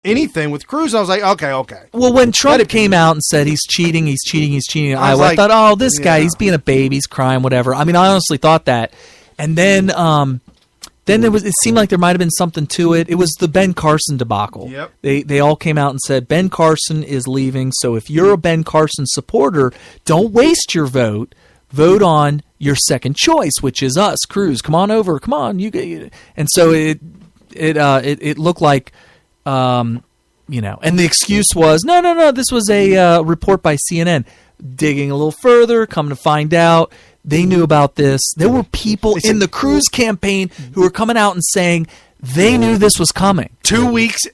anything with Cruz. I was like, okay. Well, when Trump came out and said he's cheating in Iowa, I thought, oh, this guy, he's being a baby, he's crying, whatever. I mean, I honestly thought that. And then it seemed like there might have been something to it. It was the Ben Carson debacle. Yep. They all came out and said Ben Carson is leaving. So if you're a Ben Carson supporter, don't waste your vote. Vote on your second choice, which is us, Cruz. Come on over. Come on, you get. And so it looked like, and the excuse was no. This was a report by CNN. Digging a little further, come to find out, they knew about this. There were people in the Cruz campaign who were coming out and saying they knew this was coming. 2 weeks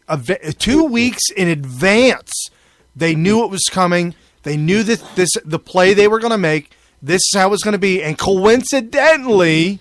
in advance, they knew it was coming. They knew that the play they were going to make. This is how it was going to be. And coincidentally,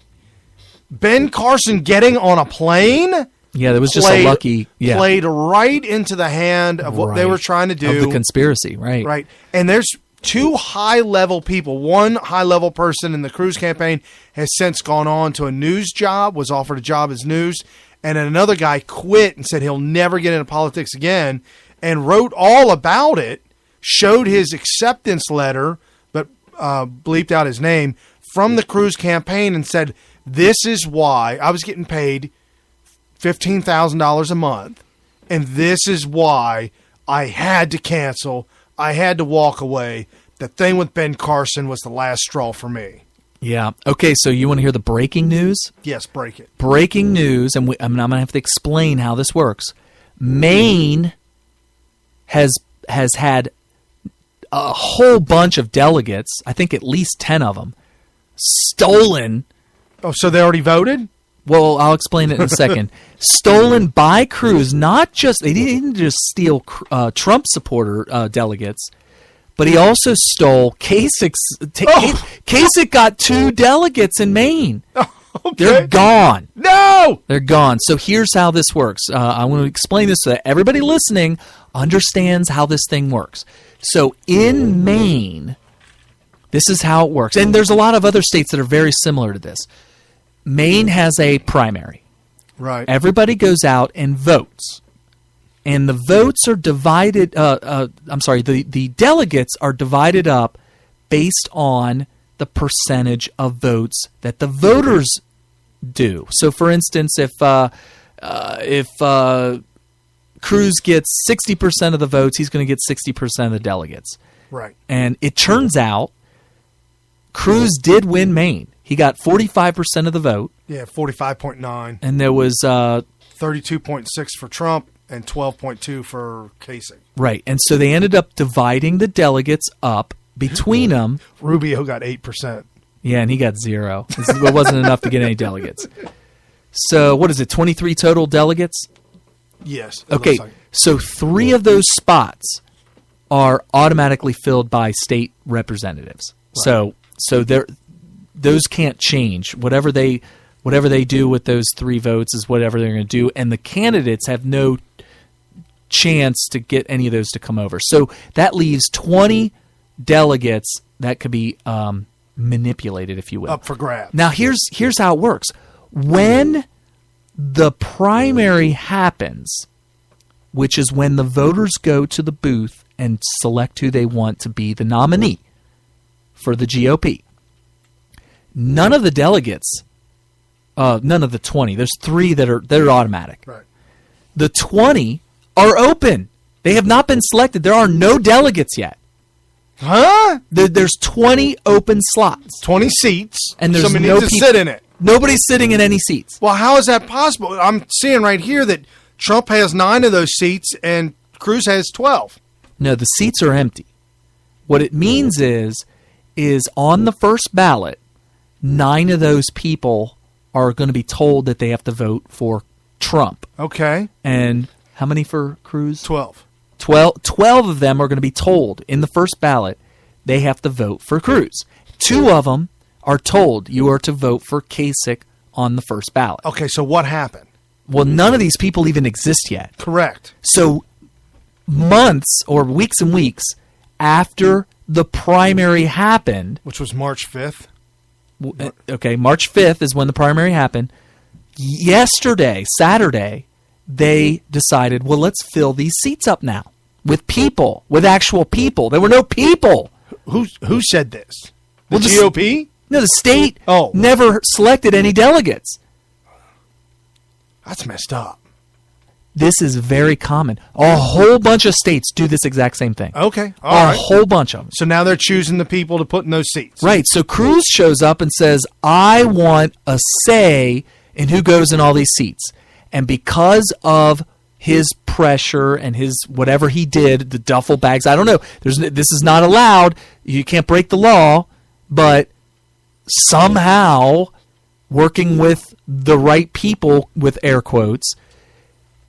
Ben Carson getting on a plane. Yeah, that was just a lucky. Yeah. Played right into the hand of what they were trying to do. Of the conspiracy, right. Right. And there's two high-level people. One high-level person in the Cruz campaign has since gone on to a news job, was offered a job as news, and then another guy quit and said he'll never get into politics again and wrote all about it, showed his acceptance letter, but bleeped out his name, from the Cruz campaign and said, this is why I was getting paid $15,000 a month, and this is why I had to cancel. I had to walk away. The thing with Ben Carson was the last straw for me. Yeah. Okay, so you want to hear the breaking news? Yes, break it. Breaking news, and I'm going to have to explain how this works. Maine has had a whole bunch of delegates, I think at least 10 of them, stolen. Oh, so they already voted? Well, I'll explain it in a second. Stolen by Cruz. They didn't just steal Trump supporter delegates, but he also stole Kasich. Kasich got 2 delegates in Maine. Okay. They're gone. No! They're gone. So here's how this works. I want to explain this so that everybody listening understands how this thing works. So in Maine, this is how it works. And there's a lot of other states that are very similar to this. Maine has a primary. Right. Everybody goes out and votes. And the votes are divided, the delegates are divided up based on the percentage of votes that the voters do. So, for instance, if Cruz gets 60% of the votes, he's going to get 60% of the delegates. Right. And it turns out Cruz did win Maine. He got 45% of the vote. Yeah, 45.9. And there was 32.6 for Trump and 12.2 for Kasich. Right. And so they ended up dividing the delegates up between them. Rubio got 8%. Yeah, and he got 0. It wasn't enough to get any delegates. So what is it, 23 total delegates? Yes. Okay, so 3 of those spots are automatically filled by state representatives. Right. So those can't change. Whatever they do with those 3 votes is whatever they're going to do, and the candidates have no chance to get any of those to come over. So that leaves 20 delegates that could be manipulated, if you will. Up for grabs. Now, here's how it works. When the primary happens, which is when the voters go to the booth and select who they want to be the nominee for the GOP, none of the delegates, none of the 20, there's 3 that are automatic. Right. The 20 are open. They have not been selected. There are no delegates yet. Huh? There's 20 open slots. 20 seats. And there's somebody no needs to sit in it. Nobody's sitting in any seats. Well, how is that possible? I'm seeing right here that Trump has 9 of those seats and Cruz has 12. No, the seats are empty. What it means is on the first ballot, 9 of those people are going to be told that they have to vote for Trump. Okay. And how many for Cruz? 12. 12 of them are going to be told in the first ballot they have to vote for Cruz. 2 of them are told you are to vote for Kasich on the first ballot. Okay, so what happened? Well, none of these people even exist yet. Correct. So months or weeks and weeks after the primary happened, which was March 5th. Okay, March 5th is when the primary happened. Yesterday, Saturday, they decided, well, let's fill these seats up now with people, with actual people. There were no people. Who said this? The Well, GOP? No, the state Oh. never selected any delegates. That's messed up. This is very common. A whole bunch of states do this exact same thing. Okay. A All right. whole bunch of them. So now they're choosing the people to put in those seats. Right. So Cruz shows up and says, I want a say in who goes in all these seats. And because of his pressure and his whatever he did, the duffel bags, I don't know. This is not allowed. You can't break the law. But somehow, working with the right people, with air quotes,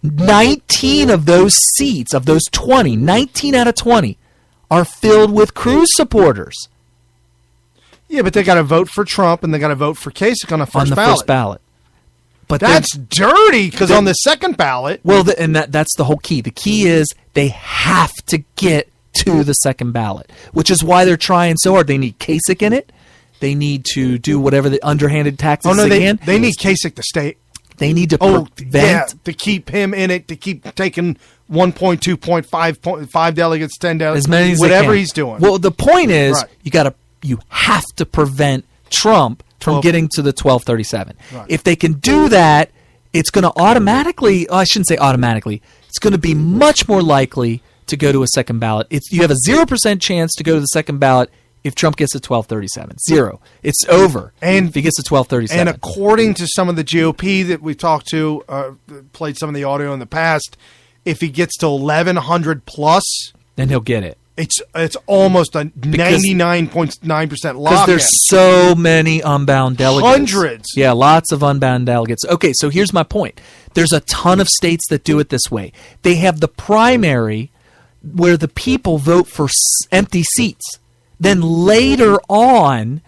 19 of those seats, of those 20, 19 out of 20, are filled with Cruz supporters. Yeah, but they got to vote for Trump and they got to vote for Kasich on the first ballot. But That's dirty because on the second ballot. well, that's the whole key. The key is they have to get to the second ballot, which is why they're trying so hard. They need Kasich in it. They need to do whatever the underhanded tactics they can. They need Kasich to stay. They need to prevent to keep him in it, to keep taking 1.2.5 delegates, 10 delegates, as many as whatever they can. he's doing. Well, the point is Right. you have to prevent Trump from getting to the 1237. Right. If they can do that, it's going to automatically, I shouldn't say automatically, it's going to be much more likely to go to a second ballot. You have a 0% chance to go to the second ballot if Trump gets to 1237. Zero. It's over. And if he gets to 1237. And according to some of the GOP that we've talked to, played some of the audio in the past, if he gets to 1,100 plus, then he'll get it. It's almost a 99.9% lock. Because there's so many unbound delegates. Hundreds. Yeah, lots of unbound delegates. Okay, so here's my point. There's a ton of states that do it this way. They have the primary where the people vote for empty seats. Then later on,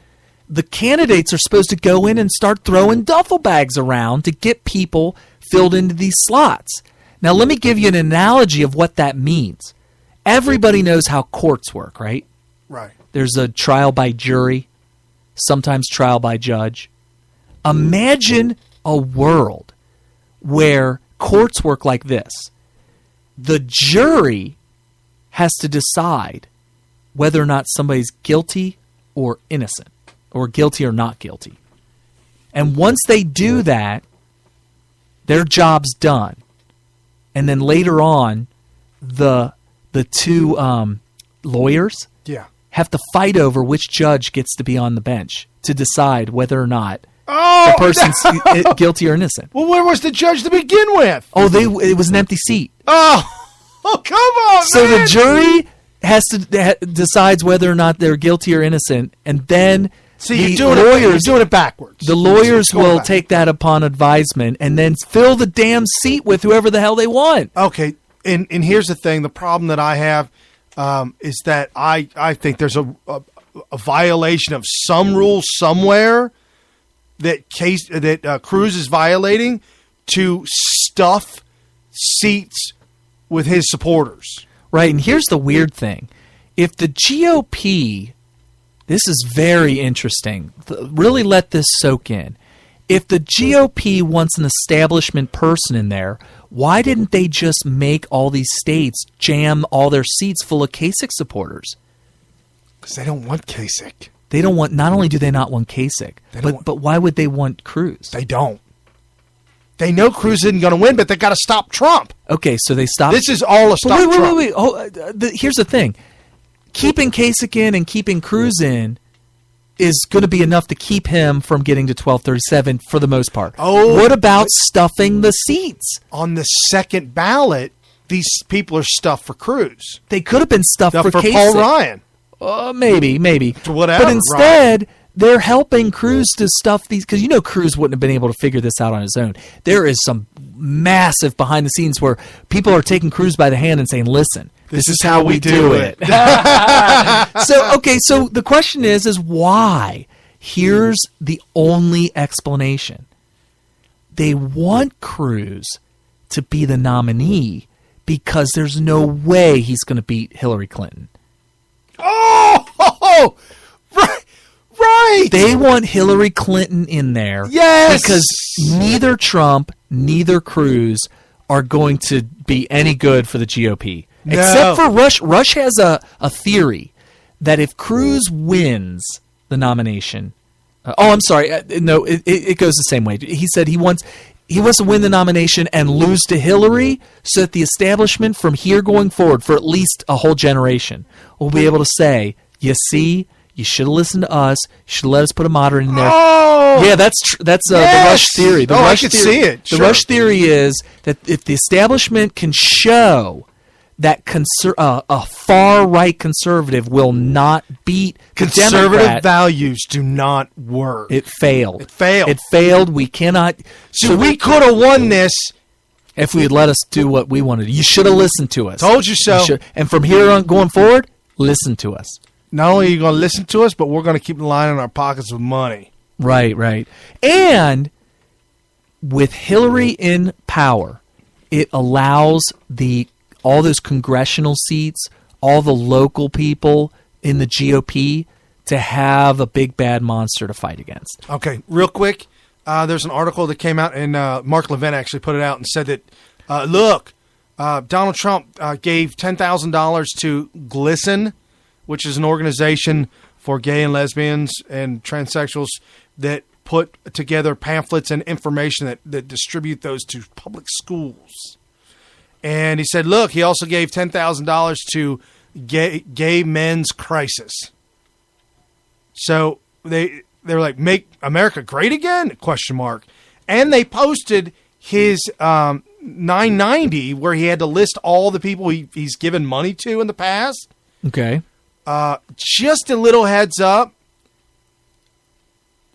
the candidates are supposed to go in and start throwing duffel bags around to get people filled into these slots. Now, let me give you an analogy of what that means. Everybody knows how courts work, right? Right. There's a trial by jury, sometimes trial by judge. Imagine a world where courts work like this. The jury has to decide whether or not somebody's guilty or innocent, or guilty or not guilty. And once they do that, their job's done. And then later on, the two lawyers have to fight over which judge gets to be on the bench to decide whether or not the person's guilty or innocent. Well, where was the judge to begin with? Oh, it was an empty seat. Oh, come on, so man. the jury has to decides whether or not they're guilty or innocent, and then you're doing it backwards. The lawyers will take that upon advisement and then fill the damn seat with whoever the hell they want. Okay, and here's the thing. The problem that I have is that I think there's a violation of some rule somewhere that Cruz is violating to stuff seats with his supporters. Right, and here's the weird thing. If the GOP, this is very interesting, really let this soak in. If the GOP wants an establishment person in there, why didn't they just make all these states jam all their seats full of Kasich supporters? Because they don't want Kasich. They don't want, not only do they not want Kasich, but why would they want Cruz? They don't. They know Cruz isn't going to win, but they got to stop Trump. Okay, so they stop. This is all a stop Trump. Wait. Oh, here's the thing. Keeping Kasich in and keeping Cruz in is going to be enough to keep him from getting to 1237 for the most part. Oh, what about stuffing the seats? On the second ballot, these people are stuffed for Cruz. They could have been stuffed for Kasich. Paul Ryan. Maybe. Whatever. But instead, they're helping Cruz to stuff these, because Cruz wouldn't have been able to figure this out on his own. There is some massive behind the scenes where people are taking Cruz by the hand and saying, listen, this is how we do it. So the question is why? Here's the only explanation. They want Cruz to be the nominee because there's no way he's going to beat Hillary Clinton. Oh, right. They want Hillary Clinton in there. Yes. Because neither Trump, neither Cruz are going to be any good for the GOP. No. Except for Rush. Rush has a theory that if Cruz wins the nomination, I'm sorry, no, it goes the same way. He said he wants to win the nomination and lose to Hillary so that the establishment from here going forward for at least a whole generation will be able to say, you see, you should have listened to us. You should have let us put a moderate in there. Oh! Yeah, that's Yes! the Rush theory. The I Rush could theory, see it. The Sure. Rush theory is that if the establishment can show that a far-right conservative will not beat the Conservative Democrat, values do not work. it failed. It failed. We cannot. So we could have won this. If we had let us do what we wanted. You should have listened to us. Told you so. And from here on going forward, listen to us. Not only are you going to listen to us, but we're going to keep the line in our pockets with money. Right. And with Hillary in power, it allows all those congressional seats, all the local people in the GOP to have a big bad monster to fight against. Okay, real quick, there's an article that came out, and Mark Levin actually put it out and said that, look, Donald Trump gave $10,000 to a.GLSEN, which is an organization for gay and lesbians and transsexuals that put together pamphlets and information that distribute those to public schools. And he said, look, he also gave $10,000 to Gay Men's Crisis. So they were like, make America great again? ? And they posted his 990 where he had to list all the people he's given money to in the past. Okay. Just a little heads up,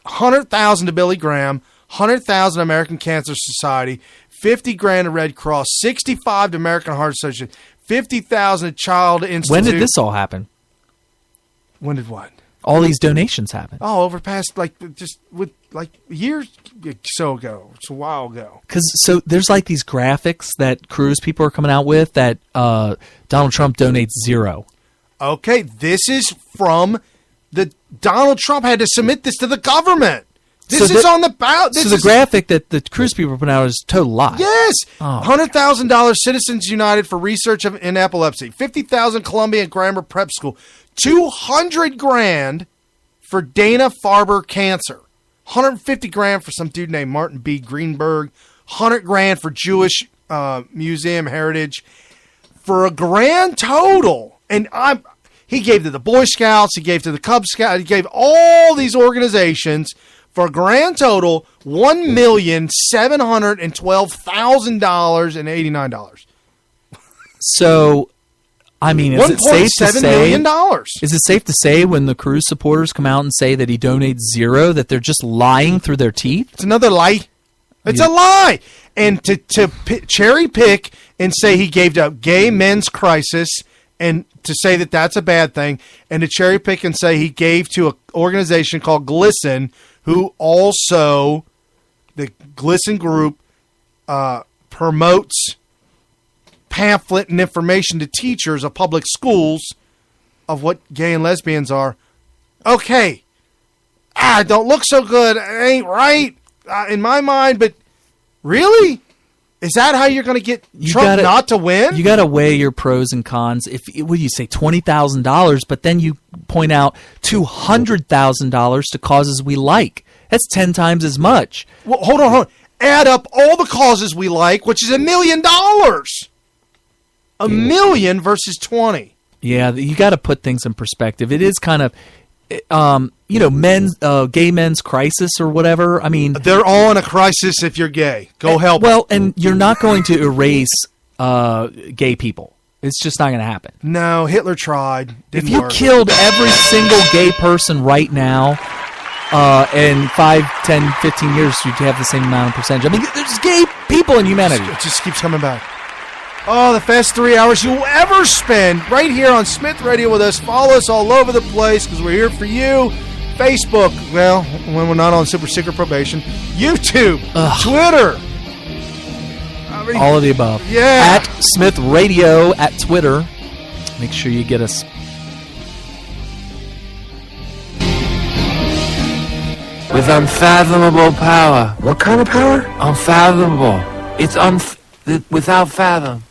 100,000 to Billy Graham, 100,000 to American Cancer Society, 50 grand to Red Cross, 65 to American Heart Association, 50,000 to Child Institute. When did this all happen? When did what? All these donations happen. Oh, over past years so ago. It's a while ago. So there's like these graphics that Cruz people are coming out with that Donald Trump donates zero. Okay, this is from Donald Trump had to submit this to the government. This is on the ballot. So the graphic that the Cruz people are putting out is a total lie. Yes. Oh, $100,000 Citizens United for research in epilepsy. 50,000 Columbia Grammar Prep School. 200 grand for Dana-Farber Cancer. 150 grand for some dude named Martin B. Greenberg. 100 grand for Jewish Museum Heritage. For a grand total, and he gave to the Boy Scouts, he gave to the Cub Scouts, he gave all these organizations for a grand total $1,712,089. So, I mean, is it safe to say $1.7 million? Is it safe to say when the Cruz supporters come out and say that he donates zero that they're just lying through their teeth? It's another lie. It's a lie. And to cherry pick and say he gave to Gay Men's Crisis and to say that that's a bad thing, and to cherry pick and say he gave to an organization called a.GLSEN, who also, the a.GLSEN group promotes pamphlet and information to teachers of public schools of what gay and lesbians are. Okay. Don't look so good. It ain't right in my mind, but really? Is that how you're going to get Trump not to win? You got to weigh your pros and cons. If what do you say, $20,000, but then you point out $200,000 to causes we like. That's 10 times as much. Well, hold on. Add up all the causes we like, which is $1 million. $1 million versus 20. Yeah, you got to put things in perspective. It is kind of, gay men's crisis or whatever. I mean, they're all in a crisis if you're gay. Go help. Well, and you're not going to erase gay people. It's just not going to happen. No, Hitler tried. If you killed every single gay person right now, in 5, 10, 15 years, you'd have the same amount of percentage. I mean, there's gay people in humanity. It just keeps coming back. Oh, the best 3 hours you'll ever spend right here on Smith Radio with us. Follow us all over the place because we're here for you. Facebook, well, when we're not on super secret probation. YouTube, Twitter. I mean, all of the above. Yeah. At Smith Radio at Twitter. Make sure you get us. With unfathomable power. What kind of power? Unfathomable. It's that without fathom